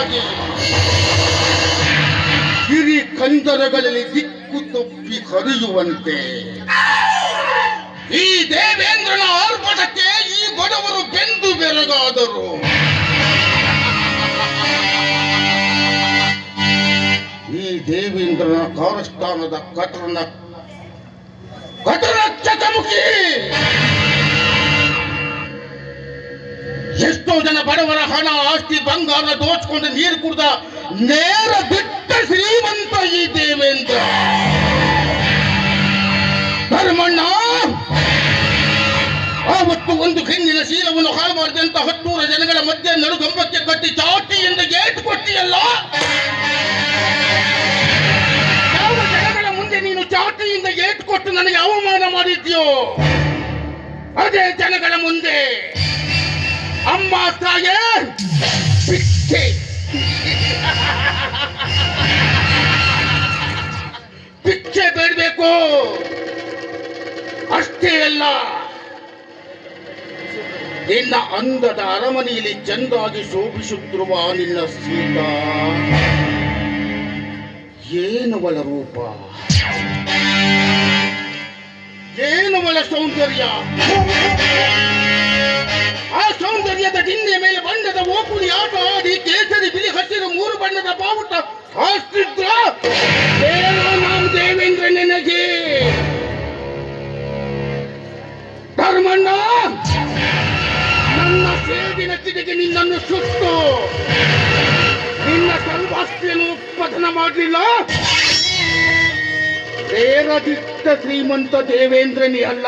ಹಾಗೆ ಗಿರಿ ಕಂದರಗಳಲ್ಲಿ ದಿಕ್ಕು ತಪ್ಪಿ ಹರಿಯುವಂತೆ ಈ ದೇವೇಂದ್ರನ ಆರ್ಭಟಕ್ಕೆ ಈ ಬಡವರು ಬೆಂದು ಬೆರಗಾದರು. ಈ ದೇವೇಂದ್ರನ ಕಾರಸ್ಥಾನದ ಕಟನ ಚಕಮುಖಿ ಎಷ್ಟೋ ಜನ ಬಡವರ ಹಣ ಆಸ್ತಿ ಬಂಗಾರ ದೋಚ್ಕೊಂಡು ನೀರು ಕುಡ್ದ ನೇರ ಬಿಟ್ಟ ಶ್ರೀಮಂತ ಈ ದೇವೇಂದ್ರ. ಧರ್ಮಣ್ಣ ಆವತ್ತು ಒಂದು ಹೆಣ್ಣಿನ ಶೀಲವನ್ನು ಹಾಳು ಮಾಡಿದಂತ 10 ಜನಗಳ ಮಧ್ಯೆ ನಡುಗಂಬಕ್ಕೆ ಕಟ್ಟಿ ಚಾಟಿಯಿಂದ ಏಟು ಕೊಟ್ಟಿಯಲ್ಲ. ಯಾವ ಜನಗಳ ಮುಂದೆ ನೀನು ಚಾಟಿಯಿಂದ ಏಟು ಕೊಟ್ಟು ನನಗೆ ಅವಮಾನ ಮಾಡಿದ್ಯೋ ಅದೇ ಜನಗಳ ಮುಂದೆ ಅಮ್ಮ ತಾಯೇ ಭಿಕ್ಷೆ ಭಿಕ್ಷೆ ಬೇಡಬೇಕು. ಅಷ್ಟೇ ಅಲ್ಲ, ನಿನ್ನ ಅಂದದ ಅರಮನೆಯಲ್ಲಿ ಚೆಂದಾಗಿ ಶೋಭಿಸುತ್ತಿರುವ ನಿನ್ನ ಸೀತಾ ಏನವಳ ರೂಪ, ಏನವಳ ಸೌಂದರ್ಯ. ಆ ಸೌಂದರ್ಯದ ಡಿನ್ನೆಯ ಮೇಲೆ ಬಣ್ಣದ ಓಕುಳಿ ಆಟ ಆಡಿ ಕೇಸರಿ ಬಿಳಿ ಹಸಿರು 3 ಬಣ್ಣದ ಬಾವುಟ ಹಾಸ್ತಿದ್ರ ಏನೋ ನಾವು ದೇವೇಂದ್ರ ನೆನಗೆ. ಧರ್ಮಣ್ಣ ನನ್ನ ಸೇಡಿನ ಕಿಡಿಗೆ ನಿನ್ನನ್ನು ಸುಟ್ಟು ನಿನ್ನ ಸರ್ವಾಸ್ತಿಯನ್ನು ಪತನ ಮಾಡಲಿಲ್ಲ. ನೇರದಿಟ್ಟ ಶ್ರೀಮಂತ ದೇವೇಂದ್ರನೇ ಅಲ್ಲ.